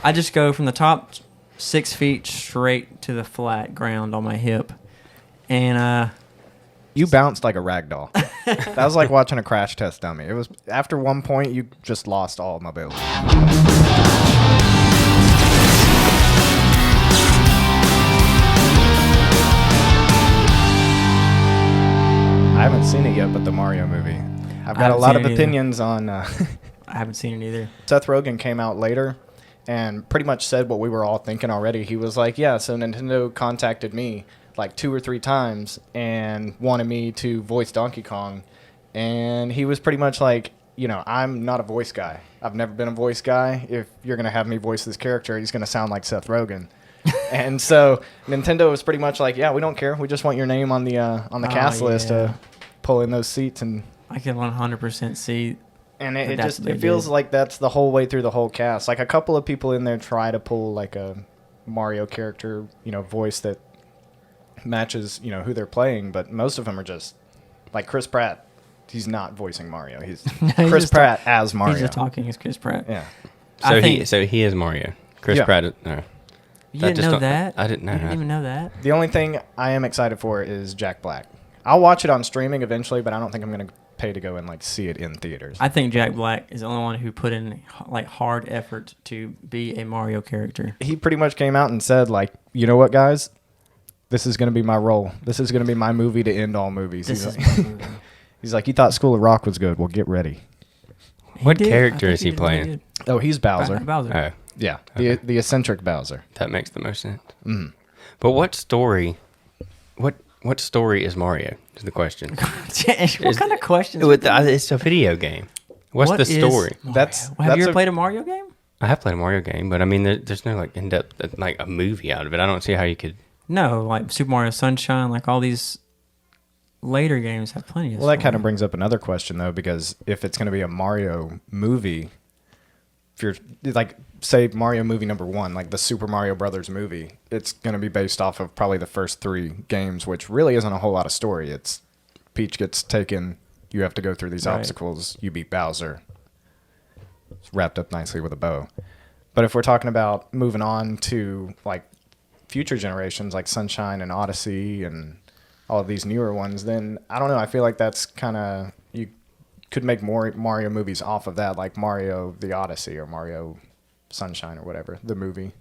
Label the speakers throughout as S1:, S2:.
S1: I just go from the top 6 feet straight to the flat ground on my hip. And
S2: you bounced like a rag doll. That was like watching a crash test dummy. It was after one point you just lost all mobility. I haven't seen it yet, but the Mario movie. I've got a lot of opinions on.
S1: I haven't seen it either.
S2: Seth Rogen came out later and pretty much said what we were all thinking already. He was like, yeah, so Nintendo contacted me like 2 or 3 times and wanted me to voice Donkey Kong. And he was pretty much like, I'm not a voice guy. I've never been a voice guy. If you're going to have me voice this character, he's going to sound like Seth Rogen. And so Nintendo was pretty much like, yeah, we don't care. We just want your name on the cast list to pull in those seats. And
S1: I can 100% see.
S2: And it feels like that's the whole way through the whole cast. Like a couple of people in there try to pull like a Mario character, voice that matches, who they're playing. But most of them are just like Chris Pratt. He's not voicing Mario. He's Chris Pratt as Mario.
S1: He's just talking as Chris Pratt.
S2: Yeah.
S3: So he is Mario. Chris Pratt. No.
S1: You didn't know that?
S3: I didn't know.
S1: You didn't even know that?
S2: The only thing I am excited for is Jack Black. I'll watch it on streaming eventually, but I don't think I'm going to pay to go and see it in theaters.
S1: I think Jack Black is the only one who put in hard effort to be a Mario character.
S2: He pretty much came out and said you know what, guys? This is going to be my role. This is going to be my movie to end all movies. He's like, you thought School of Rock was good. Well, get ready.
S3: What character is he playing?
S2: Oh, he's Bowser.
S1: Bowser.
S3: Oh.
S2: Yeah,
S3: Okay.
S2: the eccentric Bowser.
S3: That makes the most sense.
S2: Mm.
S3: But what story? What story is Mario? Is the question.
S1: What kind of questions?
S3: It's a video game. What's the story?
S1: Have you ever played a Mario game?
S3: I have played a Mario game, but I mean, there's no in depth a movie out of it. I don't see how you could.
S1: No, like Super Mario Sunshine, like all these later games have plenty of.
S2: Well, that kind of brings up another question though, because if it's going to be a Mario movie, if you're say Mario movie number 1, like the Super Mario Brothers movie, it's going to be based off of probably the first 3 games, which really isn't a whole lot of story. It's Peach gets taken, you have to go through these obstacles, you beat Bowser. It's wrapped up nicely with a bow. But if we're talking about moving on to future generations like Sunshine and Odyssey and all of these newer ones, then I don't know, I feel like that's kind of, you could make more Mario movies off of that, like Mario the Odyssey or Mario Sunshine or whatever, the movie.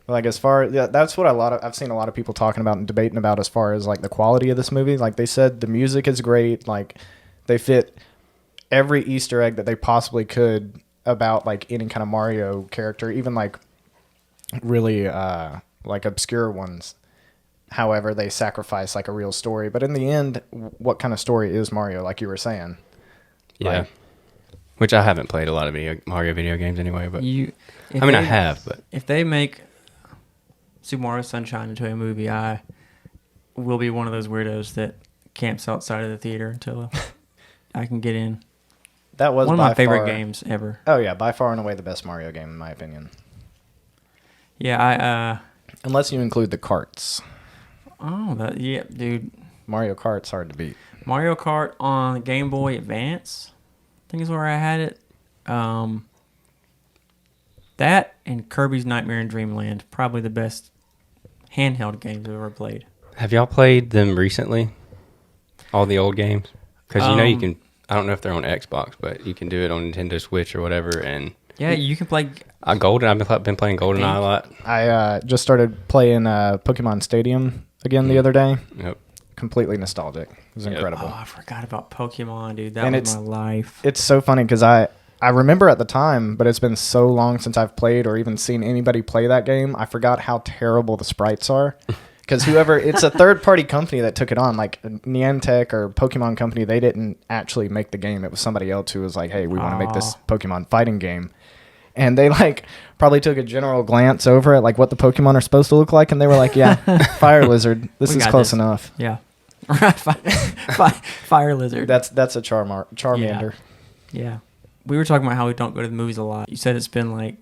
S2: As far that's what I've seen a lot of people talking about and debating about as far as the quality of this movie. They said the music is great, they fit every Easter egg that they possibly could about any kind of Mario character, even really obscure ones. However, they sacrifice a real story, but in the end, what kind of story is Mario, like you were saying?
S3: Yeah. Which I haven't played a lot of Mario video games anyway, but I have. But
S1: if they make Super Mario Sunshine into a movie, I will be one of those weirdos that camps outside of the theater until I can get in.
S2: That was
S1: one of my favorite games ever.
S2: Oh yeah, by far and away the best Mario game in my opinion.
S1: Yeah,
S2: unless you include the karts.
S1: Oh, dude.
S2: Mario Kart's hard to beat.
S1: Mario Kart on Game Boy Advance, I think is where I had it. That and Kirby's Nightmare in Dreamland, probably the best handheld games I've ever played.
S3: Have y'all played them recently? All the old games? Because you can. I don't know if they're on Xbox, but you can do it on Nintendo Switch or whatever. And
S1: yeah, you can play.
S3: Golden. I've been playing GoldenEye a lot.
S2: I just started playing Pokemon Stadium again the other day.
S3: Yep.
S2: Completely nostalgic. It was incredible.
S1: Oh, I forgot about Pokemon, dude. That was my life.
S2: It's so funny because I remember at the time, but it's been so long since I've played or even seen anybody play that game. I forgot how terrible the sprites are. Because it's a third-party company that took it on, like Niantic or Pokemon Company. They didn't actually make the game. It was somebody else who was like, hey, we want to make this Pokemon fighting game. And they probably took a general glance over at what the Pokemon are supposed to look like, and they were like, yeah, Fire Lizard. This is close enough.
S1: Yeah. Fire Lizard.
S2: That's a Charmander.
S1: Yeah. We were talking about how we don't go to the movies a lot. You said it's been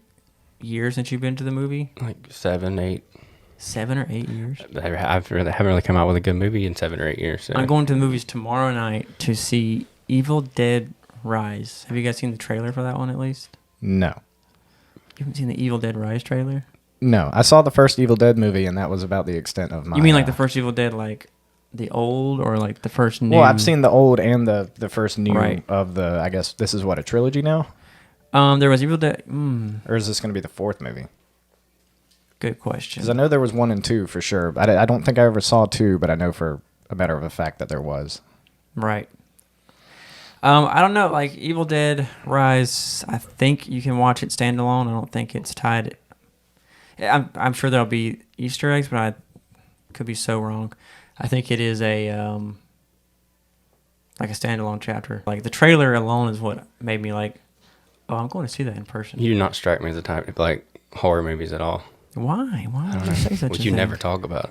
S1: years since you've been to the movie?
S3: 7, 8.
S1: 7 or 8 years?
S3: I haven't really come out with a good movie in 7 or 8 years. So.
S1: I'm going to the movies tomorrow night to see Evil Dead Rise. Have you guys seen the trailer for that one at least?
S2: No.
S1: You haven't seen the Evil Dead Rise trailer?
S2: No, I saw the first Evil Dead movie, and that was about the extent of my.
S1: You mean like the first Evil Dead, like the old, or like the first new?
S2: Well, I've seen the old and the first new
S1: Right.
S2: of the. I guess this is what, a trilogy now,
S1: There was Evil Dead.
S2: or is this going to be the fourth movie?
S1: Good question.
S2: Because I know there was 1 and 2 for sure. I don't think I ever saw 2, but I know for a matter of a fact that there was.
S1: Right. I don't know. Like Evil Dead Rise, I think you can watch it standalone. I don't think it's tied. I'm sure there'll be Easter eggs, but I could be so wrong. I think it is a like a standalone chapter. Like the trailer alone is what made me like, oh, I'm going to see that in person.
S3: You do not strike me as the type of like horror movies at all.
S1: Why? Why would you say such a
S3: Which
S1: thing?
S3: you never talk about.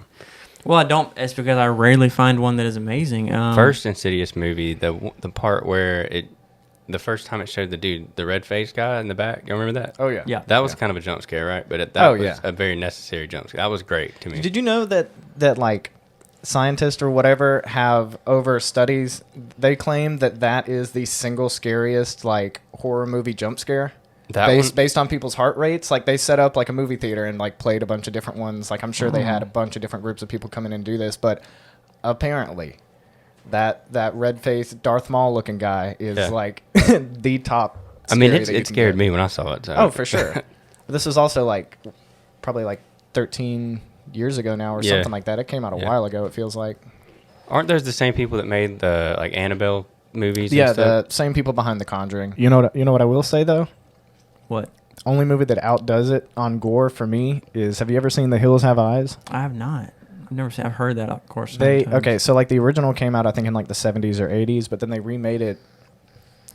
S1: Well, I don't. It's because I rarely find one that is amazing.
S3: First Insidious movie, the part where the first time it showed the dude, the red faced guy in the back. You remember that?
S2: Oh yeah.
S1: Yeah.
S3: That was kind of a jump scare, right? But that was
S2: yeah.
S3: a very necessary jump scare. That was great to me.
S2: Did you know that like scientists or whatever have over studies? They claim that is the single scariest like horror movie jump scare. Based on people's heart rates. Like they set up like a movie theater and like played a bunch of different ones. Like I'm sure they had a bunch of different groups of people come in and do this, but apparently that red-faced Darth Maul looking guy is like the top.
S3: I mean, it scared me when I saw it. So.
S2: Oh, for sure. This is also like probably like 13 years ago now or something like that. It came out a while ago, it feels like.
S3: Aren't those the same people that made the like Annabelle movies?
S2: Yeah,
S3: and stuff?
S2: the same people behind The Conjuring. You know what I will say though?
S1: What?
S2: Only movie that outdoes it on gore for me is, have you ever seen The Hills Have Eyes?
S1: I have not. I've never seen. I've heard that, of course.
S2: So like the original came out I think in like the 70s or 80s, but then they remade it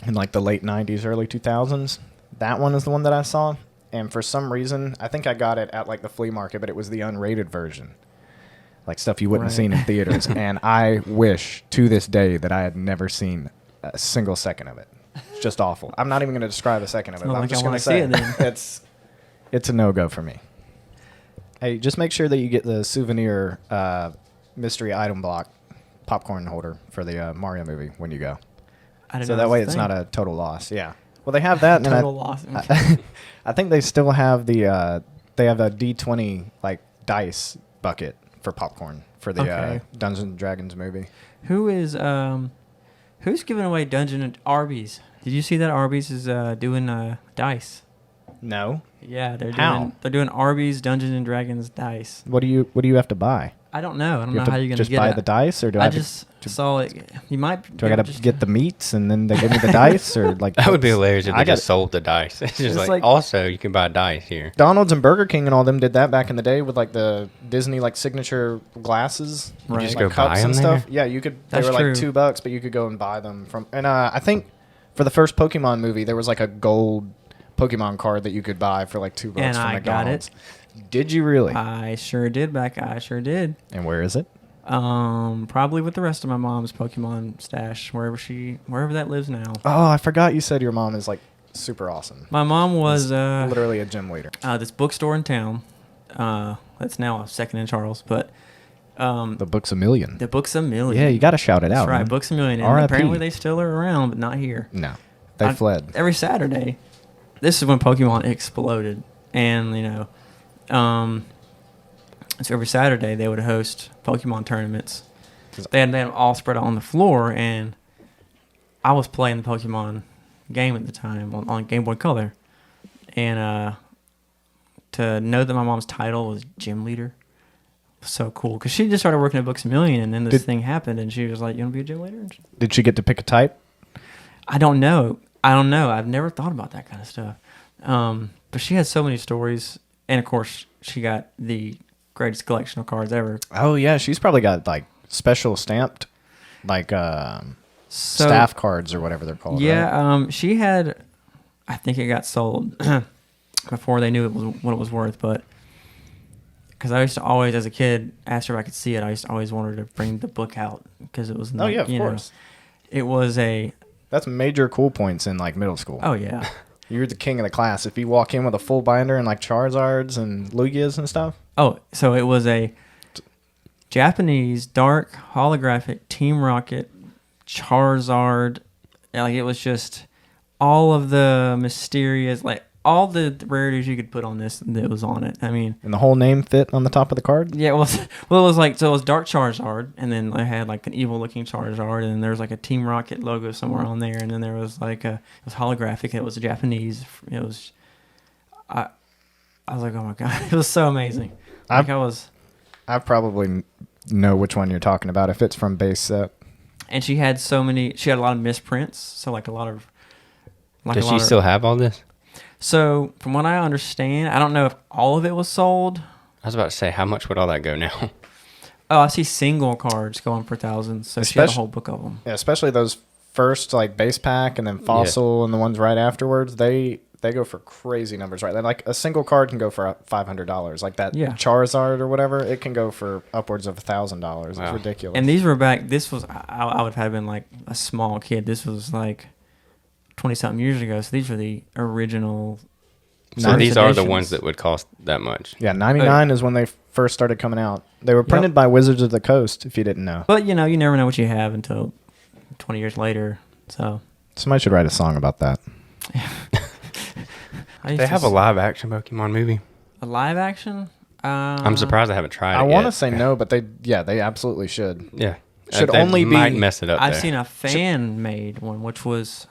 S2: in like the late 90s, early 2000s. That one is the one that I saw, and for some reason I think I got it at like the flea market, but it was the unrated version, like stuff you wouldn't have seen in theaters. And I wish to this day that I had never seen a single second of it. It's just awful. I'm not even going to describe a second of it. I'm just going to say it's a no-go for me. Hey, just make sure that you get the souvenir mystery item block popcorn holder for the Mario movie when you go. So that way it's not a total loss. Yeah. Well, they have that.
S1: Total loss.
S2: I think they still have they have a D20 like dice bucket for popcorn for the Dungeons and Dragons movie.
S1: Who's giving away Dungeon and Arby's? Did you see that Arby's is doing dice?
S2: No.
S1: Yeah, they're doing Arby's Dungeons and Dragons dice.
S2: What do you have to buy?
S1: I don't know. I don't know
S2: how
S1: you're gonna
S2: just
S1: get
S2: buy
S1: it.
S2: the dice, or do I
S1: just saw it. You might.
S2: Do I gotta get the meats and then they give me the dice, or like
S3: that would be hilarious if
S2: I
S3: they just sold the dice. It's just like also you can buy dice here.
S2: McDonald's and Burger King and all them did that back in the day with like the Disney like signature glasses,
S1: right?
S3: Just
S2: like
S3: go
S2: cups
S3: buy them
S2: and stuff.
S3: there?
S2: Yeah, you could.
S1: That's
S2: they were
S1: true.
S2: like $2, but you could go and buy them from. And I think for the first Pokemon movie, there was like a gold Pokemon card that you could buy for like $2
S1: And
S2: from
S1: I
S2: McDonald's.
S1: got it.
S2: Did you really?
S1: I sure did. I sure did.
S2: And where is it?
S1: Probably with the rest of my mom's Pokemon stash, wherever that lives now.
S2: Oh, I forgot you said your mom is like super awesome.
S1: My mom was
S2: literally a gym leader.
S1: This bookstore in town. That's now a second in Charles, but
S2: The Book's a Million.
S1: the Book's a Million.
S2: Yeah, you got to shout it
S1: That's
S2: out.
S1: right,
S2: man.
S1: Book's a Million. And
S2: R.I.P.
S1: apparently they still are around, but not here.
S2: No, they fled.
S1: Every Saturday, this is when Pokemon exploded, and so every Saturday they would host Pokemon tournaments. They had them all spread out on the floor, and I was playing the Pokemon game at the time on Game Boy Color, and to know that my mom's title was gym leader was so cool, because she just started working at Books a Million, and then this thing happened, and she was like, "You want to be a gym leader?"
S2: Did she get to pick a type?
S1: I don't know. I've never thought about that kind of stuff. But she had so many stories, and of course, she got the greatest collection of cards ever.
S2: Oh yeah, she's probably got like special stamped, like staff cards or whatever they're called.
S1: Yeah,
S2: right?
S1: she had. I think it got sold before they knew what it was worth. But because I used to always, as a kid, ask her if I could see it. I used to always want her to bring the book out because it was.
S2: Oh yeah, of course.
S1: It was a.
S2: That's major cool points in like middle school.
S1: Oh yeah.
S2: You're the king of the class. If you walk in with a full binder and like Charizards and Lugias and stuff.
S1: Oh, so it was a Japanese dark holographic Team Rocket Charizard. Like it was just all of the mysterious, like all the rarities you could put on this that was on it. I mean,
S2: And the whole name fit on the top of the card?
S1: yeah, well, well, it was like, so it was Dark Charizard, and then I had like an evil-looking Charizard, and then there was like a Team Rocket logo somewhere on there, and then there was like it was holographic, it was Japanese. It was, I was like, oh my god, it was so amazing. Like
S2: I probably know which one you're talking about if it's from base set.
S1: And she had a lot of misprints, so like a lot of. Like
S3: Does she still have all this?
S1: So, from what I understand, I don't know if all of it was sold.
S3: I was about to say, how much would all that go now?
S1: Oh, I see single cards going for thousands. So she had a whole book of them.
S2: Yeah, especially those first like base pack and then fossil and the ones right afterwards. They go for crazy numbers, right? Like a single card can go for $500. Like that Charizard or whatever, it can go for upwards of $1,000. It's ridiculous.
S1: And these were back. This was I would have been like a small kid. This was like 20-something years ago. So these are the original.
S3: So these are the ones that would cost that much.
S2: Yeah, 99 is when they first started coming out. They were printed by Wizards of the Coast, if you didn't know.
S1: But, you never know what you have until 20 years later. So
S2: somebody should write a song about that.
S3: They have a live-action Pokemon movie.
S1: A live-action?
S3: I'm surprised I haven't tried it
S2: I want to say no, but they absolutely should.
S3: Yeah.
S2: Should
S3: they
S2: only
S3: might
S2: be...
S3: mess it up
S1: I've seen a fan-made one, which was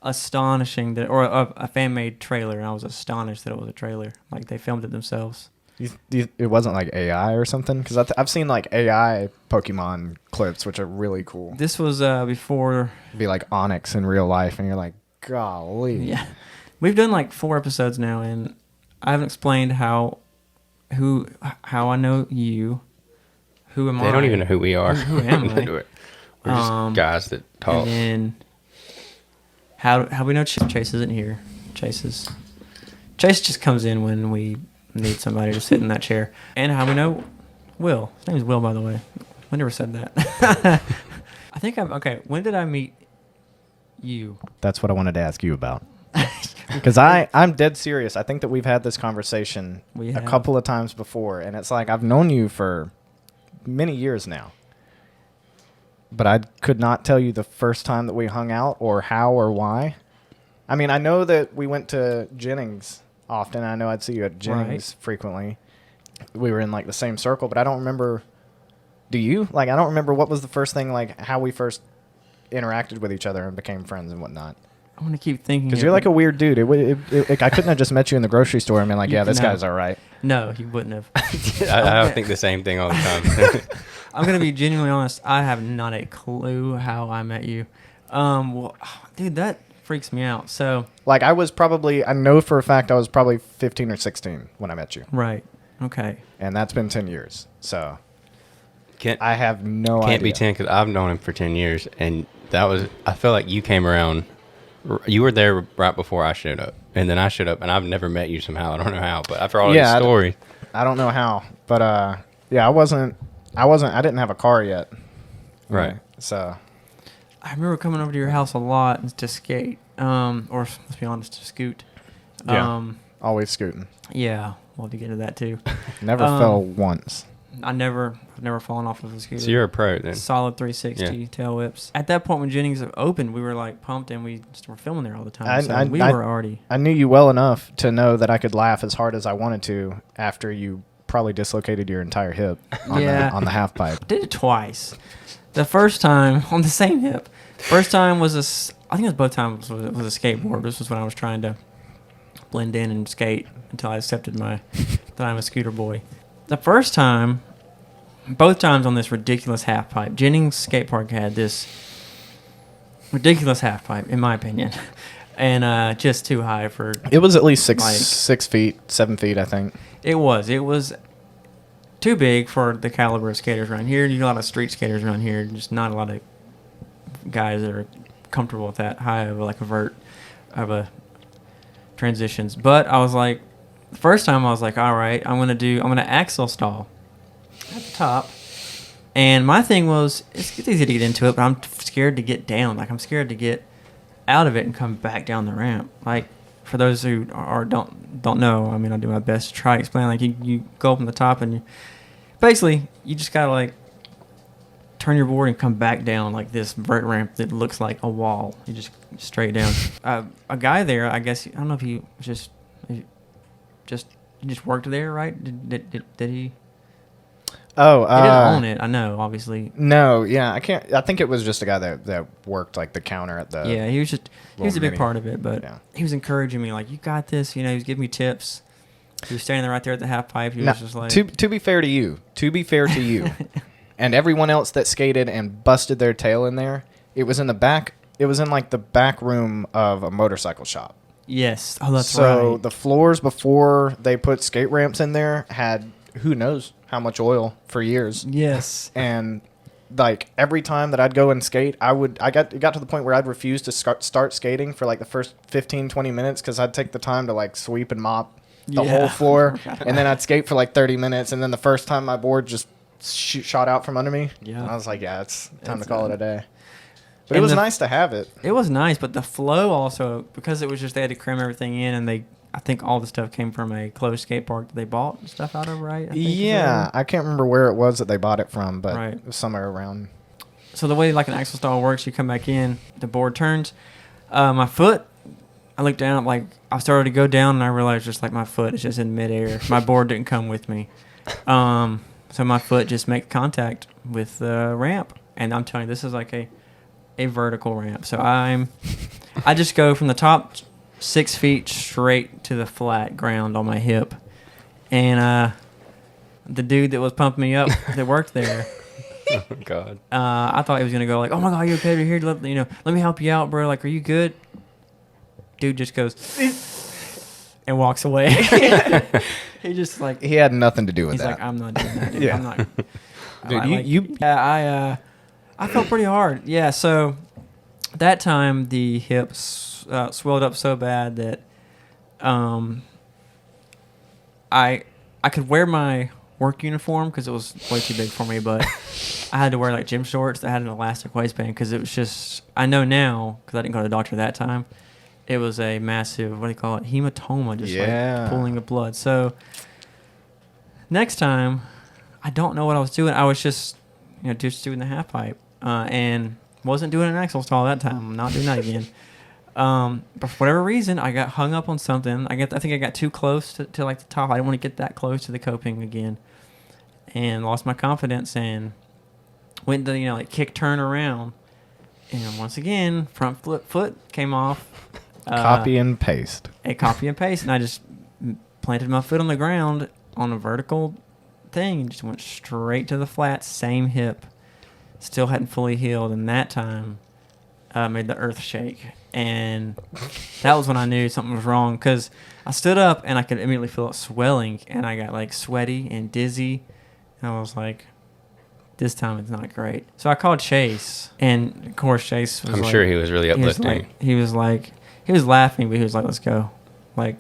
S1: astonishing, or a fan-made trailer, and I was astonished that it was a trailer. Like, they filmed it themselves.
S2: It wasn't like AI or something? Because I've seen like AI Pokemon clips, which are really cool.
S1: This was before...
S2: It'd be like Onyx in real life, and you're like, golly.
S1: Yeah. We've done like 4 episodes now, and I haven't explained how I know you. Who am I?
S3: They don't even know who we are.
S1: Who am I?
S3: We're just guys that talk.
S1: And then how we know Chase isn't here. Chase just comes in when we need somebody to sit in that chair. And how we know Will. His name is Will, by the way. I never said that. I think okay. When did I meet you?
S2: That's what I wanted to ask you about. Because I'm dead serious. I think that we've had this conversation a couple of times before, and it's like I've known you for many years now. But I could not tell you the first time that we hung out or how or why. I mean, I know that we went to Jennings often. I know I'd see you at Jennings frequently. We were in like the same circle, but I don't remember. Do you? Like, I don't remember what was the first thing, like how we first interacted with each other and became friends and whatnot.
S1: I'm going to keep thinking.
S2: Because you're like a weird dude. I couldn't have just met you in the grocery store and been like, yeah, this guy's all right.
S1: No, you wouldn't have.
S3: I think the same thing all the time.
S1: I'm going to be genuinely honest. I have not a clue how I met you. Well, dude, that freaks me out. So,
S2: like, I know for a fact I was probably 15 or 16 when I met you.
S1: Right. Okay.
S2: And that's been 10 years. So,
S3: I
S2: have no idea.
S3: Can't be 10 because I've known him for 10 years. And I feel like you came around. You were there right before I showed up, and then I showed up, and I've never met you somehow. I don't know how, but after all these stories,
S2: I don't know how. But I didn't have a car yet,
S3: right?
S2: So
S1: I remember coming over to your house a lot to skate, or let's be honest, to scoot.
S2: Always scooting.
S1: Yeah, we'll have to get to that too.
S2: Never fell once.
S1: I've never fallen off of a scooter.
S3: So you're a pro then.
S1: Solid 360 tail whips. At that point when Jennings opened, we were like pumped and we just were filming there all the time. We were already.
S2: I knew you well enough to know that I could laugh as hard as I wanted to after you probably dislocated your entire hip on the half pipe.
S1: I did it twice. The first time on the same hip. First time was I think it was both times was a skateboard. This was when I was trying to blend in and skate until I accepted that I'm a scooter boy. The first time, both times on this ridiculous half pipe. Jennings Skate Park had this ridiculous half pipe, in my opinion, and just too high for.
S2: It was at least 6 feet, 7 feet, I think.
S1: It was too big for the caliber of skaters around here. You got a lot of street skaters around here, just not a lot of guys that are comfortable with that high of a transitions. But I was like. The first time I was like, all right, I'm gonna axle stall at the top. And my thing was, it's easy to get into it, but I'm scared to get down. Like, I'm scared to get out of it and come back down the ramp. Like, for those who don't know, I mean, I do my best to try to explain. Like, you go up on the top and you just gotta like turn your board and come back down like this vert ramp that looks like a wall. You just straight down. A guy there, I guess, I don't know if he just worked there, right? Did he?
S2: Oh,
S1: he didn't own it. I know, obviously.
S2: No, yeah, I think it was just a guy that worked like the counter at the.
S1: Yeah, he was a big part of it, but
S2: yeah.
S1: He was encouraging me, like, you got this. You know, he was giving me tips. He was standing right there at the half pipe. He was just like,
S2: to be fair to you, and everyone else that skated and busted their tail in there, it was in the back. It was in like the back room of a motorcycle shop.
S1: Yes. Oh, that's right.
S2: So the floors before they put skate ramps in there had who knows how much oil for years.
S1: Yes.
S2: And like every time that I'd go and skate, it got to the point where I'd refuse to start skating for like the first 15, 20 minutes because I'd take the time to like sweep and mop the whole floor, and then I'd skate for like 30 minutes, and then the first time my board just shot out from under me.
S1: Yeah.
S2: And I was like, yeah, it's time to call it a day. But it was nice to have it.
S1: It was nice, but the flow also, because it was just they had to cram everything in, and I think all the stuff came from a closed skate park that they bought stuff out of, right?
S2: I can't remember where it was that they bought it from, but
S1: right.
S2: It was somewhere around.
S1: So the way like an axle stall works, you come back in, the board turns. My foot, I looked down, like I started to go down, and I realized just like my foot is just in midair. My board didn't come with me. So my foot just makes contact with the ramp, and I'm telling you, this is like a vertical ramp. So I just go from the top 6 feet straight to the flat ground on my hip, and the dude that was pumping me up that worked there.
S3: Oh God!
S1: I thought he was gonna go like, "Oh my God, you okay? You're here. Let me help you out, bro. Like, are you good?" Dude just goes and walks away. He just like
S2: he had nothing to do with
S1: he's
S2: that.
S1: He's like, "I'm not doing that, dude.
S2: Yeah.
S1: I'm not."
S2: Dude,
S1: Yeah, I felt pretty hard. Yeah, so that time the hips swelled up so bad that I could wear my work uniform because it was way too big for me, but I had to wear like gym shorts that had an elastic waistband because it was just, I know now because I didn't go to the doctor that time, it was a massive, what do you call it, hematoma, just like pulling of blood. So next time, I don't know what I was doing. I was just doing the half pipe and wasn't doing an axle stall that time. I'm not doing that again. But for whatever reason, I got hung up on something. I think I got too close to like the top. I didn't want to get that close to the coping again, and lost my confidence and went to like kick turn around, and once again front foot came off.
S2: Copy and paste.
S1: A copy and paste, and I just planted my foot on the ground on a vertical thing, and just went straight to the flat, same hip. Still hadn't fully healed, and that time made the earth shake. And that was when I knew something was wrong because I stood up and I could immediately feel it swelling, and I got like sweaty and dizzy, and I was like, this time it's not great. So I called Chase, and of course Chase was
S3: sure he was really uplifting.
S1: He was laughing, but he was like, let's go. Like,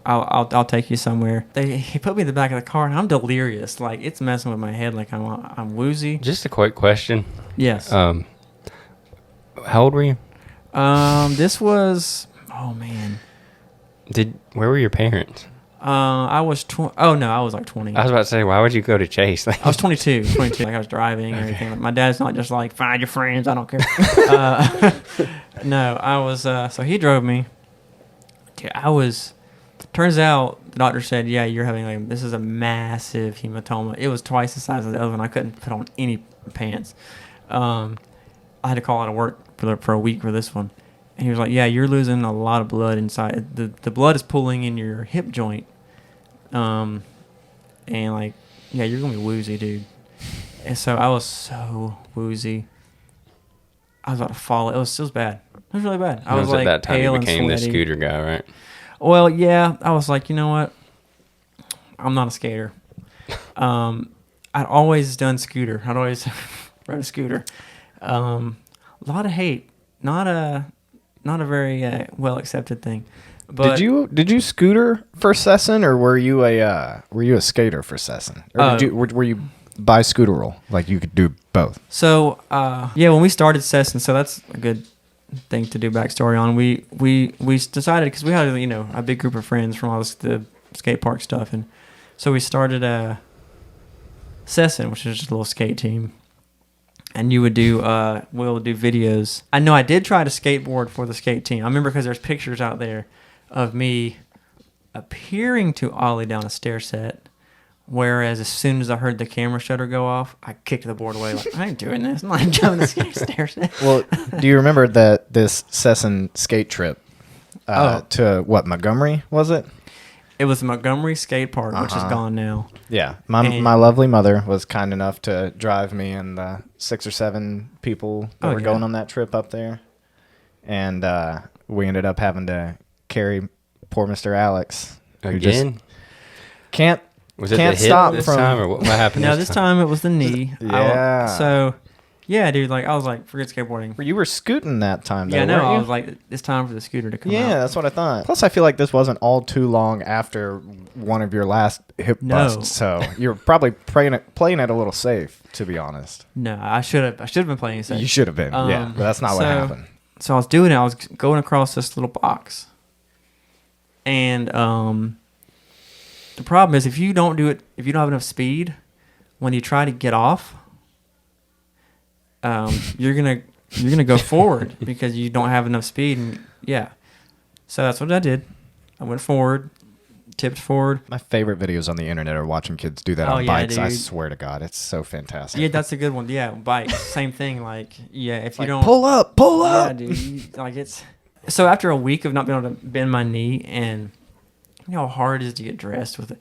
S1: I'll take you somewhere. He put me in the back of the car, and I'm delirious. Like, it's messing with my head. Like, I'm woozy.
S3: Just a quick question.
S1: Yes.
S3: How old were you?
S1: This was, oh man.
S3: Where were your parents?
S1: I was I was like 20.
S3: I was about to say, why would you go to Chase?
S1: I was 22. Like, I was driving and everything. Like, my dad's not just like, find your friends, I don't care. No, I was, so he drove me. Turns out the doctor said, yeah, you're having this is a massive hematoma. It was twice the size of the other one. I couldn't put on any pants. I had to call out of work for a week for this one. And he was like, yeah, you're losing a lot of blood inside. The blood is pooling in your hip joint. And like, yeah, you're going to be woozy, dude. And so I was so woozy. I was about to fall. It was bad. It was really bad. I was like,
S3: at that time
S1: pale
S3: you became
S1: and
S3: the scooter guy, right?
S1: Well, yeah. I was like, you know what? I'm not a skater. I'd always done scooter. I'd always rode a scooter. A lot of hate. Not a very well accepted thing. But
S2: did you scooter for Sesson, or were you a skater for Sesson, or were you by scooterol? Like you could do both.
S1: So when we started Sesson, so that's a good thing to do backstory on. We decided because we had a big group of friends from all the skate park stuff, and so we started Sesson, which is just a little skate team. and you would do we'll do videos. I know I did try to skateboard for the skate team. I remember because there's pictures out there of me appearing to ollie down a stair set, whereas as soon as I heard the camera shutter go off, I kicked the board away like, I ain't doing this. I'm not jumping the stair set.
S2: Well, do you remember this Sesson skate trip to what, Montgomery, was it?
S1: It was Montgomery Skate Park, which is gone now.
S2: Yeah. My lovely mother was kind enough to drive me and the 6 or 7 people that were going on that trip up there. And we ended up having to carry poor Mr. Alex.
S3: Again?
S2: Can't
S3: Was it
S2: can't
S3: the hip
S2: stop
S3: this
S2: from,
S3: time, or what happened?
S1: No, this time it was the knee.
S2: Yeah.
S1: So, yeah, dude, like, I was like, forget skateboarding.
S2: You were scooting that time, though,
S1: Yeah, no,
S2: weren't you?
S1: I was like, it's time for the scooter to come out.
S2: Yeah, that's what I thought. Plus, I feel like this wasn't all too long after one of your last hip busts, so you're probably playing it a little safe, to be honest.
S1: No, I should have been playing it safe.
S2: You should have been, yeah, but that's not what happened.
S1: So I was doing it. I was going across this little box, and the problem is if you don't do it, if you don't have enough speed, when you try to get off, you're gonna go forward because you don't have enough speed, and yeah. So that's what I did. I went forward, tipped forward.
S2: My favorite videos on the internet are watching kids do that on bikes. I swear to God, it's so fantastic.
S1: Yeah, that's a good one. Yeah, bikes, same thing. Like, yeah, if you
S2: like,
S1: don't
S2: pull up.
S1: Yeah, dude. Like it's so after a week of not being able to bend my knee, and you know how hard it is to get dressed with it.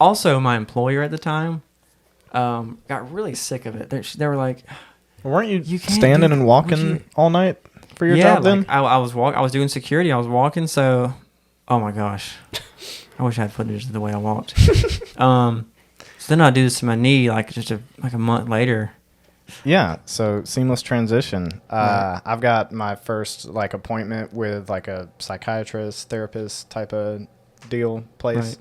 S1: Also, my employer at the time got really sick of it. They were like,
S2: "Weren't you
S1: can't
S2: standing and walking all night for your job then?"
S1: I was doing security. I was walking. So, oh my gosh, I wish I had footage of the way I walked. So then I do this to my knee, like just a month later.
S2: Yeah, so seamless transition.
S1: Right.
S2: I've got my first like appointment with like a psychiatrist, therapist type of deal place.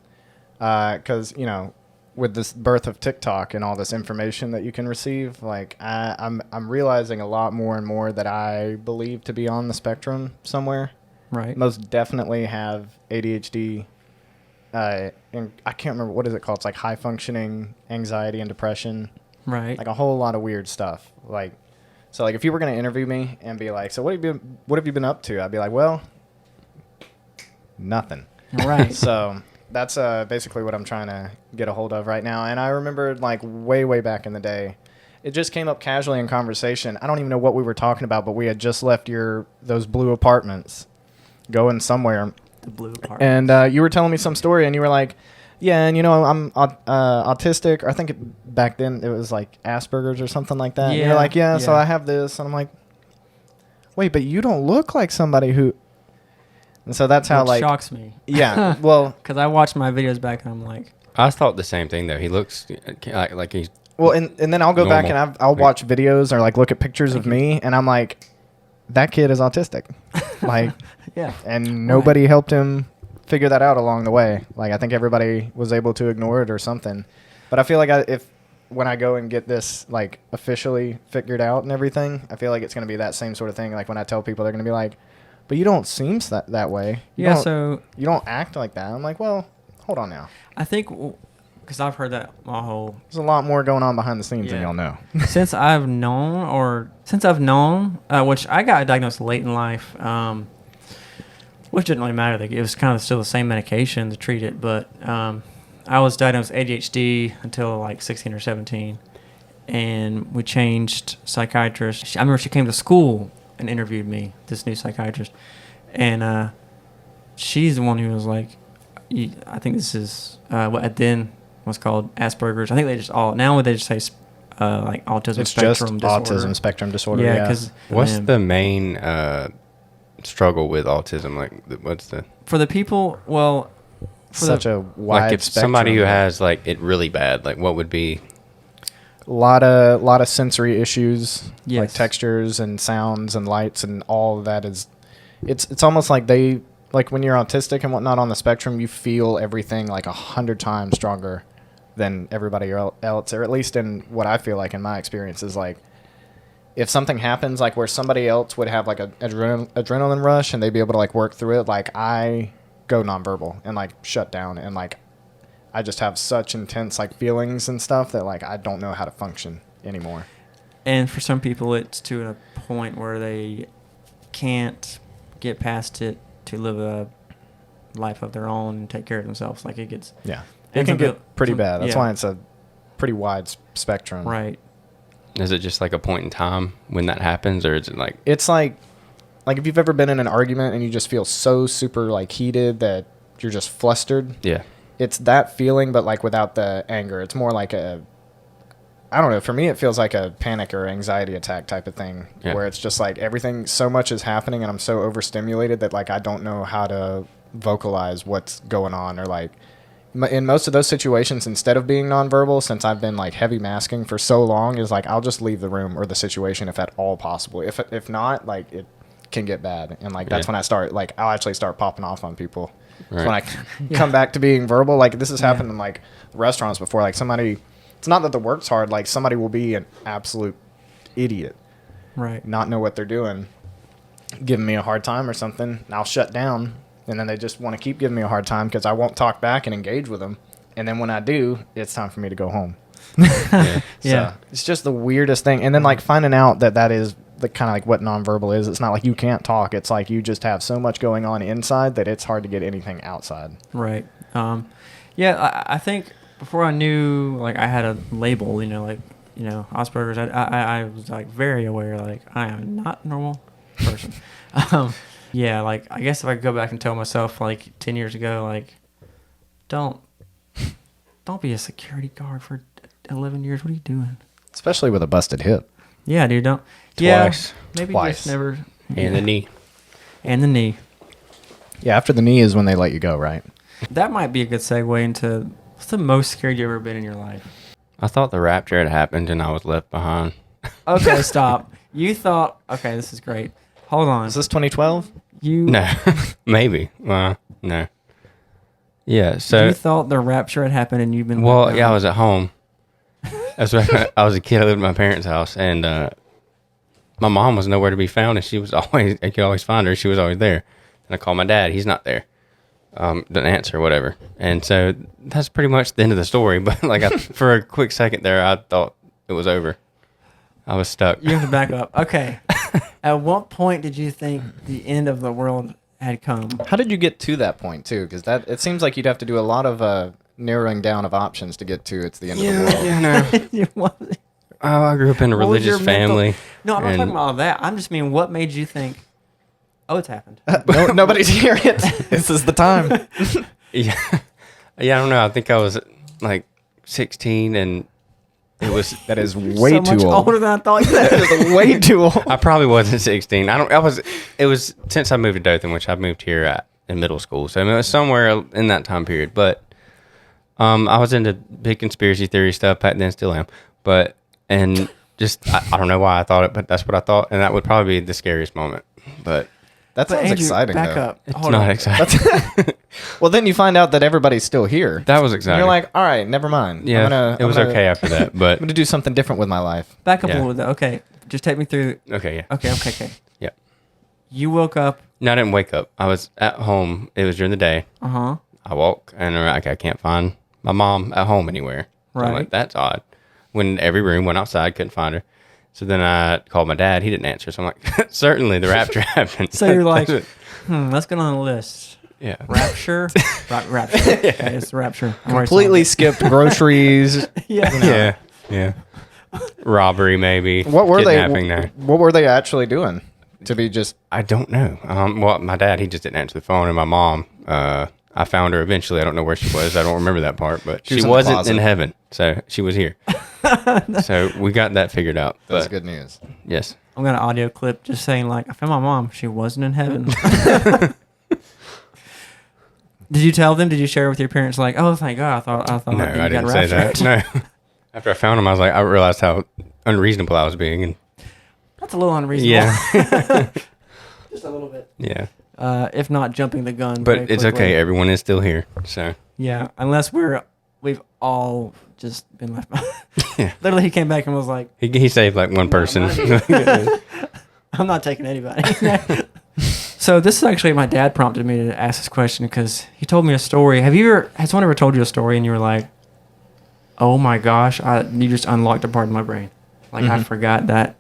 S2: Because you know, with this birth of TikTok and all this information that you can receive, like I'm realizing a lot more and more that I believe to be on the spectrum somewhere.
S1: Right.
S2: Most definitely have ADHD. And I can't remember what is it called. It's like high functioning anxiety and depression.
S1: Right.
S2: Like a whole lot of weird stuff. Like, so like if you were going to interview me and be like, so what have you been up to? I'd be like, well, nothing.
S1: Right.
S2: So that's basically what I'm trying to get a hold of right now. And I remember like way back in the day, it just came up casually in conversation. I don't even know what we were talking about, but we had just left those blue apartments going somewhere.
S1: The blue apartment.
S2: And you were telling me some story and you were like, yeah, and you know, I'm autistic. Or I think back then it was like Asperger's or something like that. Yeah, and you're like, yeah, so I have this. And I'm like, wait, but you don't look like somebody who... And so that's how, like...
S1: shocks me.
S2: Yeah, well...
S1: Because I watched my videos back and I'm like...
S3: I thought the same thing, though. He looks like he's...
S2: Well, and then I'll go back and I'll watch videos or, like, look at pictures of me, and I'm like, that kid is autistic. Like...
S1: Yeah.
S2: And nobody helped him figure that out along the way. Like, I think everybody was able to ignore it or something. But I feel like when I go and get this, like, officially figured out and everything, I feel like it's going to be that same sort of thing. Like, when I tell people, they're going to be like, but you don't seem that way. You don't act like that. I'm like, well, hold on now.
S1: I think, because I've heard that my whole...
S2: There's a lot more going on behind the scenes than y'all know.
S1: Since I've known, which I got diagnosed late in life, which didn't really matter. It was kind of still the same medication to treat it, but I was diagnosed with ADHD until like 16 or 17, and we changed psychiatrists. I remember she came to school and interviewed me, this new psychiatrist, and she's the one who was like, I think this is what then was called Asperger's. I think they just say like autism
S2: it's
S1: spectrum
S2: just
S1: disorder.
S2: Autism spectrum disorder.
S1: Yeah, because
S3: what's the main struggle with autism? Like, what's the
S1: for the people? Well,
S2: such a wide
S3: like if
S2: spectrum.
S3: Somebody who has like it really bad, like what would be?
S2: A lot of sensory issues,
S1: yes.
S2: Like textures and sounds and lights and all of that is, it's almost like like when you're autistic and whatnot on the spectrum, you feel everything like 100 times stronger than everybody else, or at least in what I feel like in my experience is like, if something happens like where somebody else would have like an adrenaline rush and they'd be able to like work through it, like I go nonverbal and like shut down and like I just have such intense like feelings and stuff that like I don't know how to function anymore.
S1: And for some people, it's to a point where they can't get past it to live a life of their own and take care of themselves. Like, it gets...
S2: Yeah. It can get pretty bad. That's why it's a pretty wide spectrum.
S1: Right.
S3: Is it just like a point in time when that happens, or is it like...
S2: It's like if you've ever been in an argument and you just feel so super, like, heated that you're just flustered.
S3: Yeah.
S2: It's that feeling, but, like, without the anger. It's more like a... I don't know. For me, it feels like a panic or anxiety attack type of thing, where it's just like everything, so much is happening and I'm so overstimulated that, like, I don't know how to vocalize what's going on, or, like, in most of those situations, instead of being nonverbal, since I've been, like, heavy masking for so long, is like I'll just leave the room or the situation if at all possible. If not, like, it can get bad, and, like, that's when I start, like, I'll actually start popping off on people. Right. So when I come back to being verbal, like, this has happened in, like, restaurants before. Like, somebody, it's not that the work's hard, like, somebody will be an absolute idiot,
S1: right?
S2: Not know what they're doing, giving me a hard time or something, and I'll shut down. And then they just want to keep giving me a hard time because I won't talk back and engage with them. And then when I do, it's time for me to go home. So it's just the weirdest thing. And then, like, finding out that is the kind of like what nonverbal is. It's not like you can't talk. It's like you just have so much going on inside that it's hard to get anything outside.
S1: Right. I think before I knew, like, I had a label, like, Asperger's, I was, like, very aware, like, I am not a normal person. Yeah, like, I guess if I could go back and tell myself, like, 10 years ago, like, don't be a security guard for 11 years. What are you doing?
S2: Especially with a busted hip.
S1: Yeah, dude, don't.
S3: Twice.
S1: Yeah, maybe
S2: Twice.
S1: just never.
S3: And the knee.
S1: And the knee.
S2: Yeah, after the knee is when they let you go, right?
S1: That might be a good segue into, what's the most scared you've ever been in your life?
S3: I thought the rapture had happened and I was left behind.
S1: Okay, stop. You thought, okay, this is great. Hold on.
S2: Is this 2012?
S3: No, maybe. Well, no. Yeah, so...
S1: You thought the rapture had happened and you've been...
S3: Well, yeah, I was at home. I was a kid. I lived in my parents' house, and my mom was nowhere to be found, and she was always... I could always find her. She was always there. And I called my dad. He's not there. Didn't answer, whatever. And so that's pretty much the end of the story. But, like, for a quick second there, I thought it was over. I was stuck.
S1: You have to back up. Okay. At what point did you think the end of the world had come?
S2: How did you get to that point, too? Because it seems like you'd have to do a lot of narrowing down of options to get to it's the end of the world.
S3: Yeah, no. I grew up in a religious family.
S1: No, I'm not talking about all that. I'm just mean, what made you think, oh, it's happened?
S2: Nobody's hearing it. This is the time.
S3: Yeah, I don't know. I think I was like 16, and it was
S2: that is way
S1: so
S2: too
S1: much
S2: old.
S1: older than I thought you said.
S2: That is way too old.
S3: I probably wasn't 16. It was since I moved to Dothan, which I moved here in middle school. So I mean, it was somewhere in that time period. But I was into big conspiracy theory stuff back then, still am. But and just I don't know why I thought it, but that's what I thought, and that would probably be the scariest moment. But
S2: that sounds
S1: Andrew,
S2: exciting.
S1: Back
S2: though.
S1: up.
S3: It's not exciting.
S2: Well, then you find out that everybody's still here.
S3: That was exciting.
S2: And you're like, all right, never mind.
S3: Yeah, it was okay after that. But
S2: I'm gonna do something different with my life.
S1: Back up a little bit. Okay, just take me through.
S3: Okay, yeah.
S1: Okay.
S3: Yeah.
S1: You woke up.
S3: No, I didn't wake up. I was at home. It was during the day.
S1: Uh-huh.
S3: I walk, and I'm like, I can't find my mom at home anywhere. So I'm
S1: Right.
S3: like, that's odd. Went in every room, went outside, couldn't find her. So then I called my dad. He didn't answer. So I'm like, certainly the rapture happened.
S1: So you're like, let's get on the list.
S3: Yeah.
S1: Rapture? Rapture. Okay, it's the rapture. I'm already
S2: Completely
S1: solved
S2: skipped groceries.
S1: Yeah.
S3: Yeah. Robbery, maybe.
S2: What were they?
S3: Kidnapping, no.
S2: What were they actually doing? To be just
S3: I don't know. Well, my dad, he just didn't answer the phone, and my mom, I found her eventually. I don't know where she was. I don't remember that part, but
S2: She was
S3: she
S2: in the
S3: wasn't
S2: closet.
S3: in heaven, so she was here. So we got that figured out.
S2: that's
S3: But
S2: good news.
S3: yes,
S1: I'm gonna audio clip just saying like, I found my mom. She wasn't in heaven. Did you tell them? Did you share with your parents? Like, oh, thank God. I thought
S3: no,
S1: that you
S3: I
S1: got
S3: didn't say
S1: raptured.
S3: that. No. After I found him, I realized how unreasonable I was being, and
S1: That's a little unreasonable.
S3: yeah,
S1: Just a little bit.
S3: yeah.
S1: If not jumping the gun.
S3: But
S1: very
S3: it's
S1: quickly.
S3: okay. Everyone is still here. So
S1: Yeah, unless we've all just been left behind.
S3: Yeah.
S1: Literally, he came back and was like,
S3: he saved like one person.
S1: I'm not taking anybody. So this is actually, my dad prompted me to ask this question because he told me a story. Has someone ever told you a story and you were like, oh my gosh, you just unlocked a part of my brain? Like I forgot that.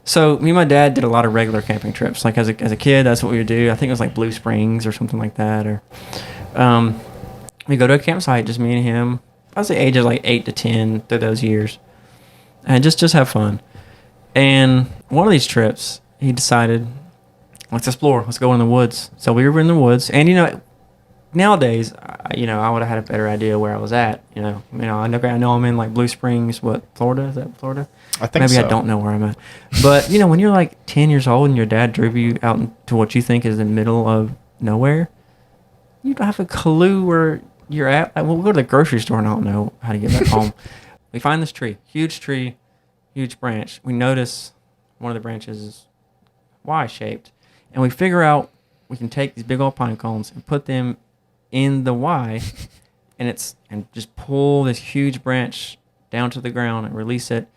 S1: So me and my dad did a lot of regular camping trips. Like as a kid, that's what we would do. I think it was like Blue Springs or something like that. Or we go to a campsite, just me and him. I was the age of like 8 to 10 through those years, and just have fun. And one of these trips, he decided, let's explore. Let's go in the woods. So we were in the woods, and nowadays, I would have had a better idea where I was at. I know I'm in like Blue Springs, Florida? Is that Florida?
S2: I think
S1: Maybe
S2: so.
S1: I don't know where I'm at. But, when you're like 10 years old and your dad drove you out to what you think is the middle of nowhere, you don't have a clue where you're at. Like, we'll go to the grocery store and I don't know how to get back home. We find this tree, huge branch. We notice one of the branches is Y-shaped. And we figure out we can take these big old pine cones and put them in the Y and just pull this huge branch down to the ground and release it,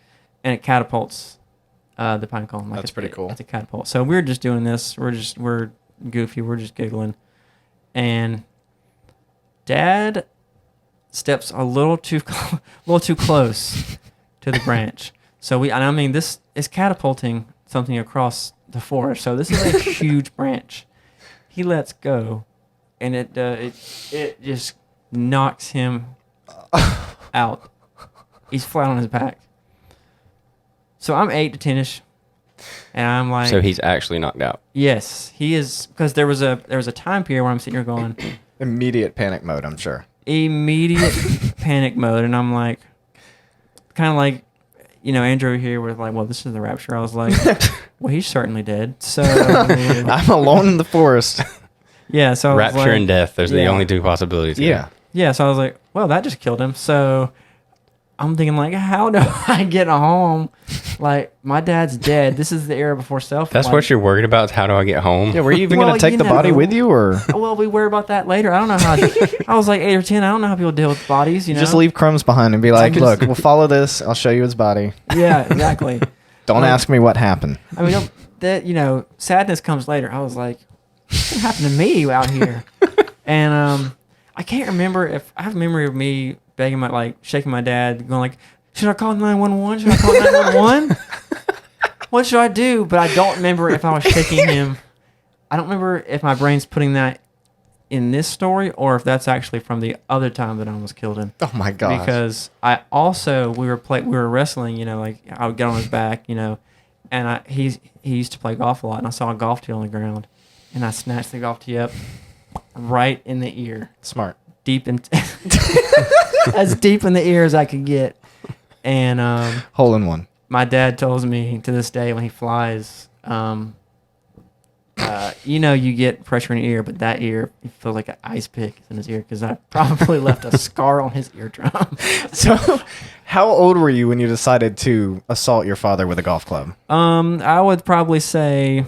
S1: and it catapults the pine cone.
S2: That's pretty cool.
S1: It's a catapult. So we're just doing this. We're goofy. We're just giggling, and Dad steps a little too close to the branch. So this is catapulting something across the forest. So this is a huge branch. He lets go, and it just knocks him out. He's flat on his back. So I'm 8 to 10ish, and I'm like.
S3: So he's actually knocked out.
S1: Yes, he is, because there was a time period where I'm sitting here going.
S2: Immediate panic mode, I'm sure.
S1: Immediate panic mode, and I'm like, kind of like, Andrew here was like, well, this is the rapture. I was like, well, he's certainly dead. So
S2: I'm alone in the forest.
S1: Yeah, so I was
S3: rapture
S1: like,
S3: and death. Those are the only two possibilities.
S2: Yeah.
S1: Yeah, so I was like, well, that just killed him. So I'm thinking, like, how do I get home? Like, my dad's dead. This is the era before cell phone.
S3: That's what you're worried about. Is how do I get home?
S2: Yeah, were you even going to take the body with you, or?
S1: Well, we worry about that later. I don't know how. I was like 8 or 10. I don't know how people deal with bodies.
S2: Just leave crumbs behind and be like, look, we'll follow this. I'll show you his body.
S1: Yeah, exactly.
S2: Don't ask me what happened.
S1: I mean, sadness comes later. I was like, what happened to me out here? And I can't remember if I have a memory of me begging shaking my dad, going like, should I call 911? Should I call 911? What should I do? But I don't remember if I was shaking him. I don't remember if my brain's putting that in this story or if that's actually from the other time that I almost killed him.
S2: Oh my gosh.
S1: Because we were wrestling, like I would get on his back, and he used to play golf a lot, and I saw a golf tee on the ground, and I snatched the golf tee up right in the ear.
S2: Smart.
S1: Deep in as deep in the ear as I could get. And
S2: hole in one.
S1: My dad tells me to this day when he flies, you get pressure in your ear, but that ear, you feel like an ice pick in his ear because I probably left a scar on his eardrum.
S2: So, how old were you when you decided to assault your father with a golf club?
S1: I would probably say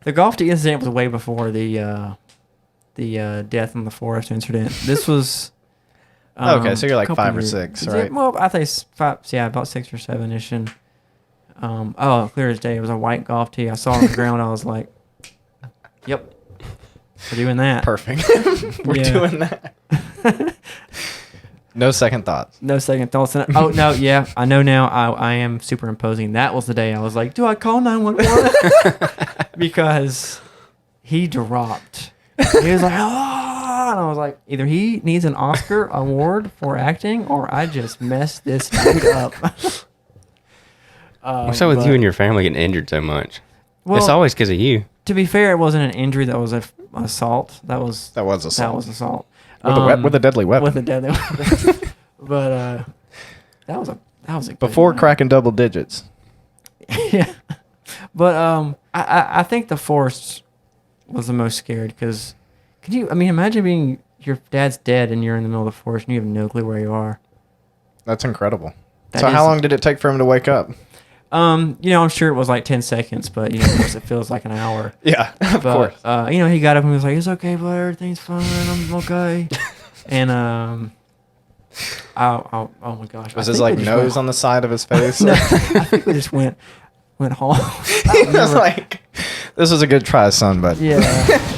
S1: the golf tee incident was way before the death in the forest incident. This was.
S2: Okay, so you're like 5 or
S1: years.
S2: 6, right?
S1: Well, I think 5, about 6 or 7-ish. And clear as day, it was a white golf tee. I saw it on the ground. I was like, "Yep, we're doing that.
S2: Perfect. We're doing that." No second thoughts.
S1: No second thoughts. Oh no, yeah, I know now. I am superimposing. That was the day I was like, "Do I call 911?" Because he dropped. He was like, "Oh." And I was like, either he needs an Oscar award for acting, or I just messed this dude up.
S3: What's up with you and your family getting injured so much?
S1: Well,
S3: it's always because of you.
S1: To be fair, it wasn't an injury. That was an assault. That was
S2: assault.
S1: That was assault.
S2: With a deadly weapon.
S1: With a deadly weapon. But that was a good
S2: before
S1: one.
S2: cracking double digits.
S1: Yeah. But I think the forest was the most scared because. Imagine being your dad's dead and you're in the middle of the forest and you have no clue where you are.
S2: That's incredible. So how long did it take for him to wake up?
S1: I'm sure it was like 10 seconds, but of course it feels like an hour.
S2: Yeah, of course.
S1: He got up and was like, "It's okay, bud. Everything's fine. I'm okay." And oh my gosh,
S2: was his nose on the side of his face?
S1: No, I think we just went home.
S2: He was like, "This was a good try, son," but
S1: yeah.